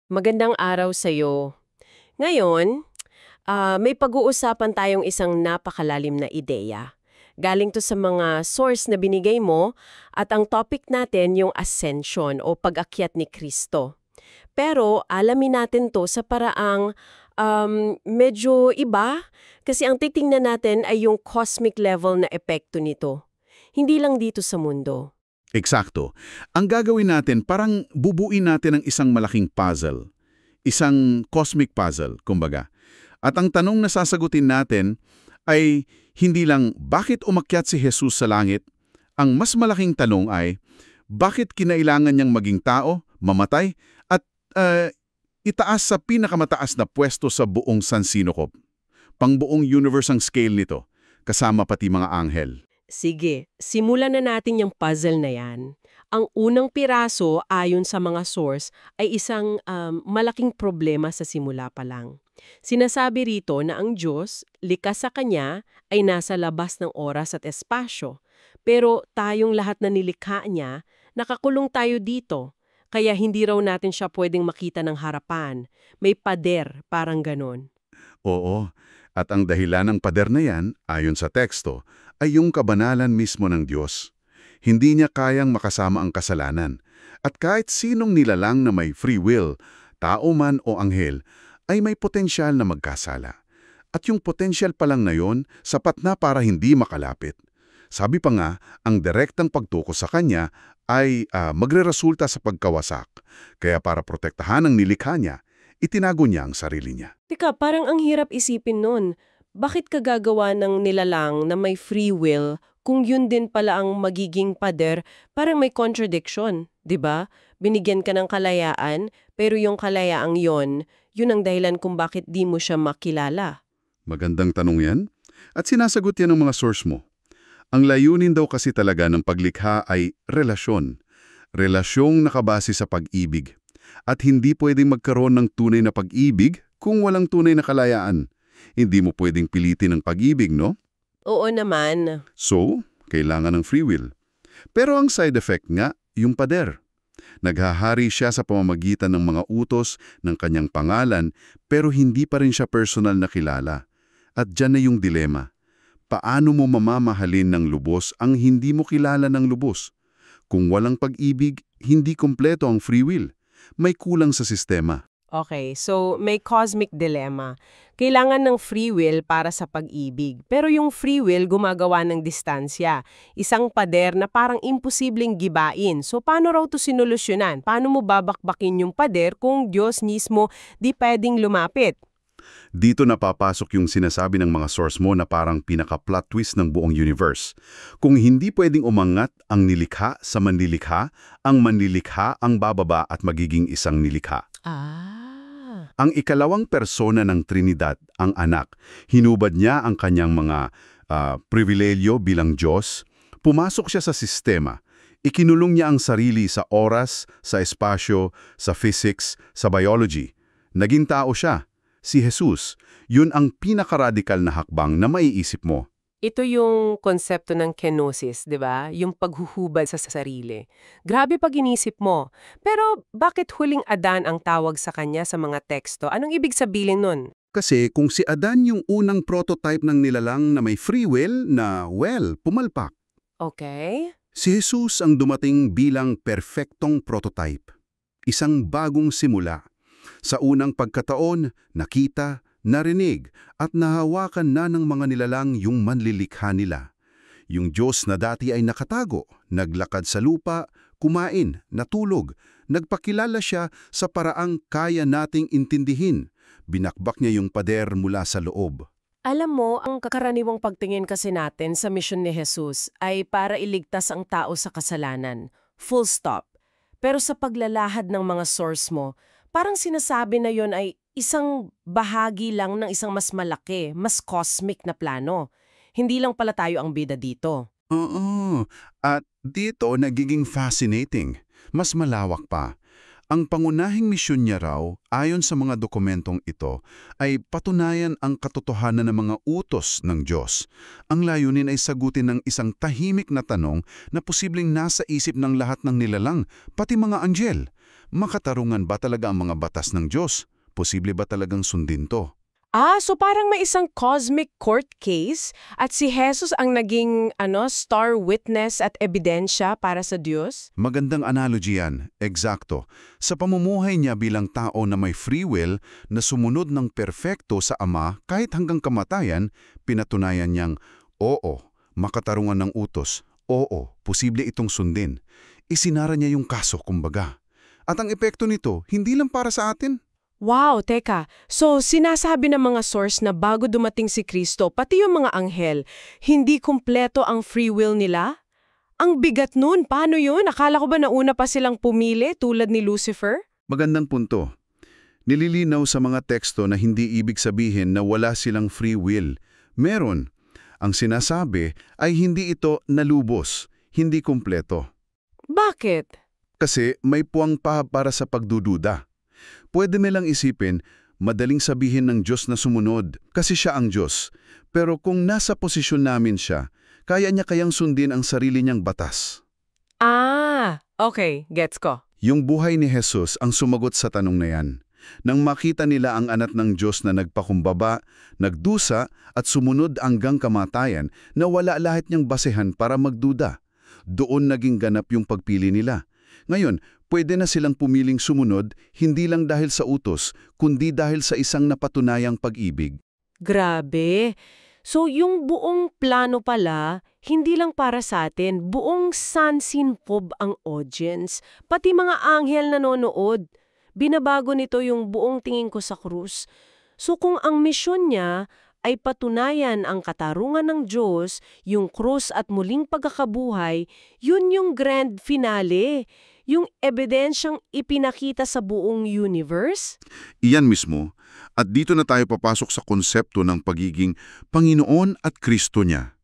Magandang araw sa'yo. Ngayon, may pag-uusapan tayong isang napakalalim na ideya. Galing to sa mga source na binigay mo at ang topic natin yung ascension o pag-akyat ni Kristo. Pero alamin natin to sa paraang medyo iba kasi ang titingnan natin ay yung cosmic level na epekto nito. Hindi lang dito sa mundo. Eksakto. Ang gagawin natin, parang bubuin natin ang isang malaking puzzle. Isang cosmic puzzle, kumbaga. At ang tanong na sasagutin natin ay hindi lang bakit umakyat si Jesus sa langit. Ang mas malaking tanong ay bakit kinailangan niyang maging tao, mamatay, at itaas sa pinakamataas na pwesto sa buong sansinokop. Pangbuong universe ang scale nito, kasama pati mga anghel. Sige, simulan na natin yung puzzle na yan. Ang unang piraso, ayon sa mga source, ay isang malaking problema sa simula pa lang. Sinasabi rito na ang Diyos, likas sa Kanya, ay nasa labas ng oras at espasyo. Pero tayong lahat na nilikha niya, nakakulong tayo dito. Kaya hindi raw natin siya pwedeng makita ng harapan. May pader, parang ganon. Oo, at ang dahilan ng pader na yan, ayon sa teksto, ay yung kabanalan mismo ng Diyos. Hindi niya kayang makasama ang kasalanan. At kahit sinong nilalang na may free will, tao man o anghel, ay may potensyal na magkasala. At yung potensyal pa lang na yon, sapat na para hindi makalapit. Sabi pa nga, ang direktang pagtuko sa kanya ay magreresulta sa pagkawasak. Kaya para protektahan ang nilikha niya, itinago niya ang sarili niya. Tika, parang ang hirap isipin nun. Bakit ka gagawa ng nilalang na may free will kung yun din pala ang magiging pader? Parang may contradiction, di ba? Binigyan ka ng kalayaan, pero yung kalayaang yun ang dahilan kung bakit di mo siya makilala. Magandang tanong yan. At sinasagot yan ng mga source mo. Ang layunin daw kasi talaga ng paglikha ay relasyon. Relasyong nakabase sa pag-ibig. At hindi pwedeng magkaroon ng tunay na pag-ibig kung walang tunay na kalayaan. Hindi mo pwedeng pilitin ang pag-ibig, no? Oo naman. So, kailangan ng free will. Pero ang side effect nga, yung pader. Naghahari siya sa pamamagitan ng mga utos ng kanyang pangalan, pero hindi pa rin siya personal na kilala. At dyan na yung dilema. Paano mo mamamahalin ng lubos ang hindi mo kilala ng lubos? Kung walang pag-ibig, hindi kompleto ang free will. May kulang sa sistema. Okay, so may cosmic dilemma. Kailangan ng free will para sa pag-ibig. Pero yung free will gumagawa ng distansya. Isang pader na parang imposibleng gibain. So paano raw to sinolusyonan? Paano mo babakbakin yung pader kung Diyos mismo di pwedeng lumapit? Dito napapasok yung sinasabi ng mga source mo na parang pinaka-plot twist ng buong universe. Kung hindi pwedeng umangat ang nilikha sa manlilikha, ang manlilikha ang bababa at magiging isang nilikha. Ang ikalawang persona ng Trinidad, ang anak, hinubad niya ang kanyang mga pribilehyo bilang Diyos, pumasok siya sa sistema, ikinulong niya ang sarili sa oras, sa espasyo, sa physics, sa biology. Naging tao siya. Si Jesus, yun ang pinakaradikal na hakbang na maiisip mo. Ito yung konsepto ng kenosis, di ba? Yung paghuhubad sa sarili. Grabe pag inisip mo. Pero bakit huling Adan ang tawag sa kanya sa mga teksto? Anong ibig sabihin nun? Kasi kung si Adan yung unang prototype ng nilalang na may free will na, pumalpak. Okay. Si Jesus ang dumating bilang perfectong prototype. Isang bagong simula. Sa unang pagkataon, nakita, narinig at nahawakan na ng mga nilalang yung manlilikha nila. Yung Diyos na dati ay nakatago, naglakad sa lupa, kumain, natulog, nagpakilala siya sa paraang kaya nating intindihin. Binakbak niya yung pader mula sa loob. Alam mo, ang kakaraniwang pagtingin kasi natin sa misyon ni Jesus ay para iligtas ang tao sa kasalanan. Full stop. Pero sa paglalahad ng mga source mo, parang sinasabi na yon ay isang bahagi lang ng isang mas malaki, mas cosmic na plano. Hindi lang pala tayo ang bida dito. Oo, at dito nagiging fascinating. Mas malawak pa. Ang pangunahing misyon niya raw, ayon sa mga dokumentong ito, ay patunayan ang katotohanan ng mga utos ng Diyos. Ang layunin ay sagutin ng isang tahimik na tanong na posibleng nasa isip ng lahat ng nilalang, pati mga anghel. Makatarungan ba talaga ang mga batas ng Diyos? Posible ba talagang sundin to? So parang may isang cosmic court case at si Jesus ang naging star witness at ebidensya para sa Diyos? Magandang analogy yan, eksakto. Sa pamumuhay niya bilang tao na may free will na sumunod ng perpekto sa Ama kahit hanggang kamatayan, pinatunayan niyang, oo, makatarungan ng utos, oo, posible itong sundin. Isinara niya yung kaso, kumbaga. At ang epekto nito, hindi lang para sa atin. Wow, teka. So, sinasabi ng mga source na bago dumating si Kristo, pati yung mga anghel, hindi kumpleto ang free will nila? Ang bigat nun, paano yun? Akala ko ba nauna pa silang pumili tulad ni Lucifer? Magandang punto. Nililinaw sa mga teksto na hindi ibig sabihin na wala silang free will. Meron. Ang sinasabi ay hindi ito nalubos, hindi kumpleto. Bakit? Kasi may puwang pa para sa pagdududa. Pwede nilang isipin, madaling sabihin ng Diyos na sumunod kasi siya ang Diyos. Pero kung nasa posisyon namin siya, kaya niya kayang sundin ang sarili niyang batas. Okay, gets ko. Yung buhay ni Jesus ang sumagot sa tanong na yan. Nang makita nila ang anak ng Diyos na nagpakumbaba, nagdusa at sumunod hanggang kamatayan na wala lahat niyang basehan para magduda. Doon naging ganap yung pagpili nila. Ngayon, pwede na silang pumiling sumunod hindi lang dahil sa utos, kundi dahil sa isang napatunayang pag-ibig. Grabe. So, yung buong plano pala, hindi lang para sa atin, buong sansinpob ang audience, pati mga anghel nanonood. Binabago nito yung buong tingin ko sa krus. So, kung ang misyon niya ay patunayan ang katarungan ng Diyos, yung krus at muling pagkakabuhay, yun yung grand finale. Yung ebidensyang ipinakita sa buong universe? Iyan mismo. At dito na tayo papasok sa konsepto ng pagiging Panginoon at Kristo niya.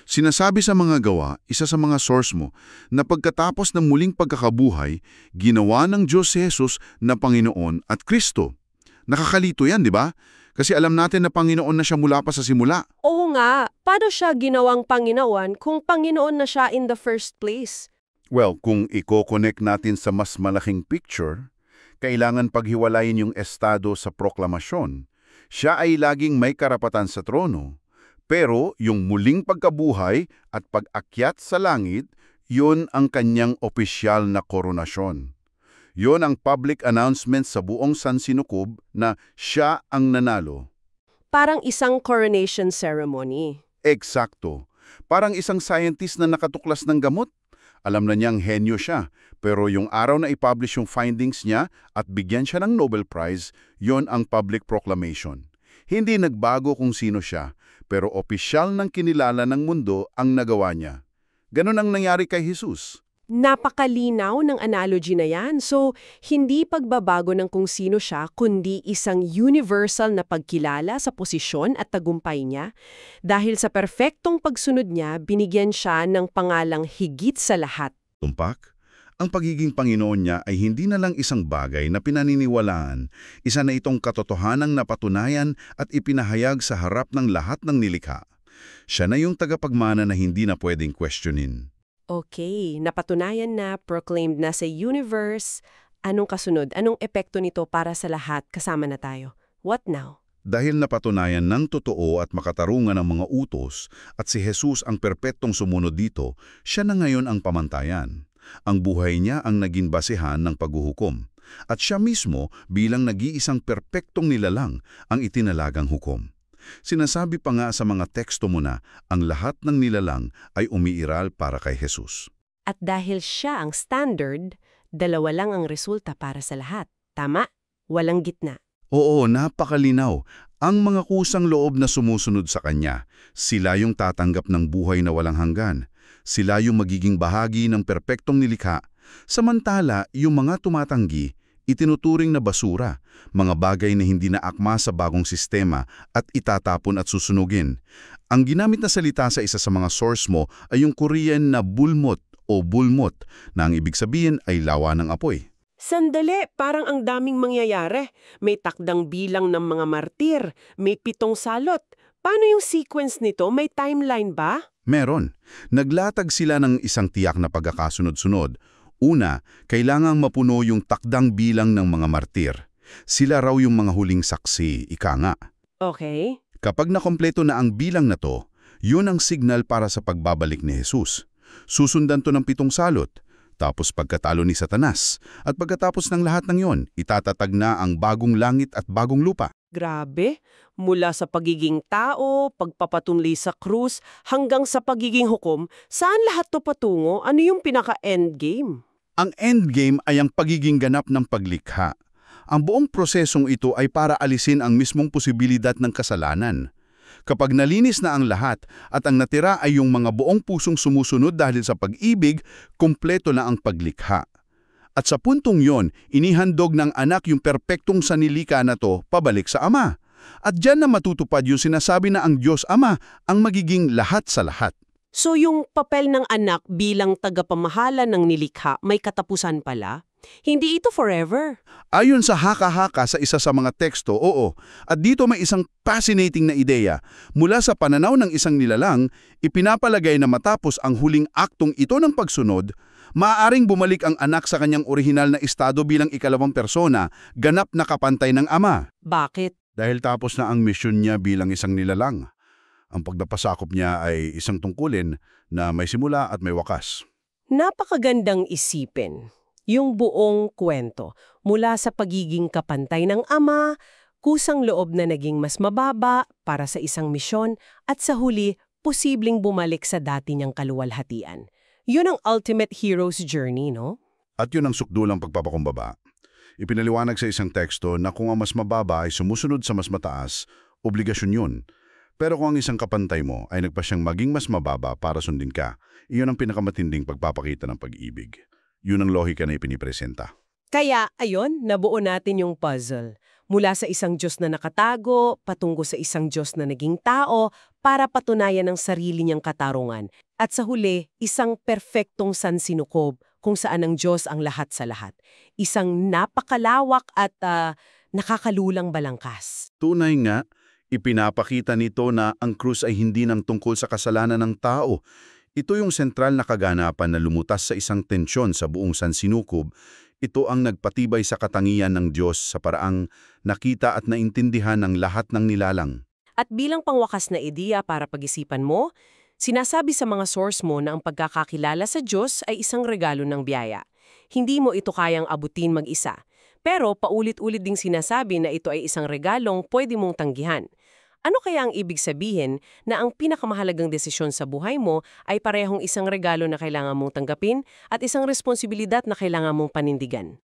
Sinasabi sa mga gawa, isa sa mga source mo, na pagkatapos ng muling pagkakabuhay, ginawa ng Diyos si Jesus na Panginoon at Kristo. Nakakalito yan, di ba? Kasi alam natin na Panginoon na siya mula pa sa simula. Oo nga. Paano siya ginawang Panginoon kung Panginoon na siya in the first place? Well, kung i-connect natin sa mas malaking picture, kailangan paghiwalayin yung estado sa proklamasyon. Siya ay laging may karapatan sa trono, pero yung muling pagkabuhay at pag-akyat sa langit, yun ang kanyang opisyal na koronasyon. Yun ang public announcement sa buong sansinukob na siya ang nanalo. Parang isang coronation ceremony. Eksakto. Parang isang scientist na nakatuklas ng gamot. Alam na niyang henyo siya, pero yung araw na i-publish yung findings niya at bigyan siya ng Nobel Prize, yon ang public proclamation. Hindi nagbago kung sino siya, pero opisyal ng kinilala ng mundo ang nagawa niya. Ganon ang nangyari kay Jesus. Napakalinaw ng analogy na yan. So, hindi pagbabago ng kung sino siya, kundi isang universal na pagkilala sa posisyon at tagumpay niya. Dahil sa perfectong pagsunod niya, binigyan siya ng pangalang higit sa lahat. Tumpak, ang pagiging Panginoon niya ay hindi na lang isang bagay na pinaniniwalaan, isa na itong katotohanang napatunayan at ipinahayag sa harap ng lahat ng nilikha. Siya na yung tagapagmana na hindi na pwedeng questionin. Okay, napatunayan na, proclaimed na sa universe. Anong kasunod? Anong epekto nito para sa lahat kasama na tayo? What now? Dahil napatunayan ng totoo at makatarungan ang mga utos at si Jesus ang perpektong sumunod dito, siya na ngayon ang pamantayan. Ang buhay niya ang naging basehan ng paghuhukom. At siya mismo bilang nag-iisang perpektong nilalang ang itinalagang hukom. Sinasabi pa nga sa mga teksto mo na ang lahat ng nilalang ay umiiral para kay Jesus. At dahil siya ang standard, dalawa lang ang resulta para sa lahat. Tama? Walang gitna. Oo, napakalinaw. Ang mga kusang loob na sumusunod sa Kanya, sila yung tatanggap ng buhay na walang hanggan. Sila yung magiging bahagi ng perpektong nilikha. Samantala, yung mga tumatanggi, itinuturing na basura, mga bagay na hindi na akma sa bagong sistema at itatapon at susunugin. Ang ginamit na salita sa isa sa mga source mo ay yung Korean na bulmot o bulmot na ang ibig sabihin ay lawa ng apoy. Sandali, parang ang daming mangyayari. May takdang bilang ng mga martir, may 7 salot. Paano yung sequence nito? May timeline ba? Meron. Naglatag sila ng isang tiyak na pagkakasunod-sunod. Una, kailangang mapuno yung takdang bilang ng mga martir. Sila raw yung mga huling saksi, ika nga. Okay. Kapag nakompleto na ang bilang na to, yun ang signal para sa pagbabalik ni Jesus. Susundan to ng 7 salot, tapos pagkatalo ni Satanas, at pagkatapos ng lahat ng yon, itatatag na ang bagong langit at bagong lupa. Grabe. Mula sa pagiging tao, pagpapatunli sa krus, hanggang sa pagiging hukom, saan lahat to patungo? Ano yung pinaka-endgame? Ang endgame ay ang pagiging ganap ng paglikha. Ang buong prosesong ito ay para alisin ang mismong posibilidad ng kasalanan. Kapag nalinis na ang lahat at ang natira ay yung mga buong pusong sumusunod dahil sa pag-ibig, kumpleto na ang paglikha. At sa puntong yon, inihandog ng anak yung perpektong sanilika na to pabalik sa Ama. At diyan na matutupad yung sinasabi na ang Diyos Ama ang magiging lahat sa lahat. So yung papel ng anak bilang tagapamahala ng nilikha may katapusan pala? Hindi ito forever. Ayon sa haka-haka sa isa sa mga teksto, oo. At dito may isang fascinating na ideya. Mula sa pananaw ng isang nilalang, ipinapalagay na matapos ang huling aktong ito ng pagsunod, maaaring bumalik ang anak sa kanyang orihinal na estado bilang ikalawang persona, ganap na kapantay ng ama. Bakit? Dahil tapos na ang misyon niya bilang isang nilalang. Ang pagpapasakop niya ay isang tungkulin na may simula at may wakas. Napakagandang isipin. Yung buong kwento, mula sa pagiging kapantay ng ama, kusang loob na naging mas mababa para sa isang misyon, at sa huli, posibleng bumalik sa dati niyang kaluwalhatian. Yun ang ultimate hero's journey, no? At yun ang sukdulang pagpapakumbaba. Ipinaliwanag sa isang teksto na kung ang mas mababa ay sumusunod sa mas mataas, obligasyon yun. Pero kung ang isang kapantay mo ay nagpa siyang maging mas mababa para sundin ka, iyon ang pinakamatinding pagpapakita ng pag-ibig. Yun ang lohika na ipinipresenta. Kaya, ayon, nabuo natin yung puzzle. Mula sa isang Diyos na nakatago, patungo sa isang Diyos na naging tao, para patunayan ang sarili niyang katarungan. At sa huli, isang perpektong sansinukob kung saan ang Diyos ang lahat sa lahat. Isang napakalawak at nakakalulang balangkas. Tunay nga, ipinapakita nito na ang krus ay hindi nang tungkol sa kasalanan ng tao. Ito yung sentral na kaganapan na lumutas sa isang tensyon sa buong sansinukob. Ito ang nagpatibay sa katangian ng Diyos sa paraang nakita at naintindihan ng lahat ng nilalang. At bilang pangwakas na ideya para pag-isipan mo, sinasabi sa mga source mo na ang pagkakakilala sa Diyos ay isang regalo ng biyaya. Hindi mo ito kayang abutin mag-isa. Pero paulit-ulit ding sinasabi na ito ay isang regalong pwede mong tanggihan. Ano kaya ang ibig sabihin na ang pinakamahalagang desisyon sa buhay mo ay parehong isang regalo na kailangan mong tanggapin at isang responsibilidad na kailangan mong panindigan?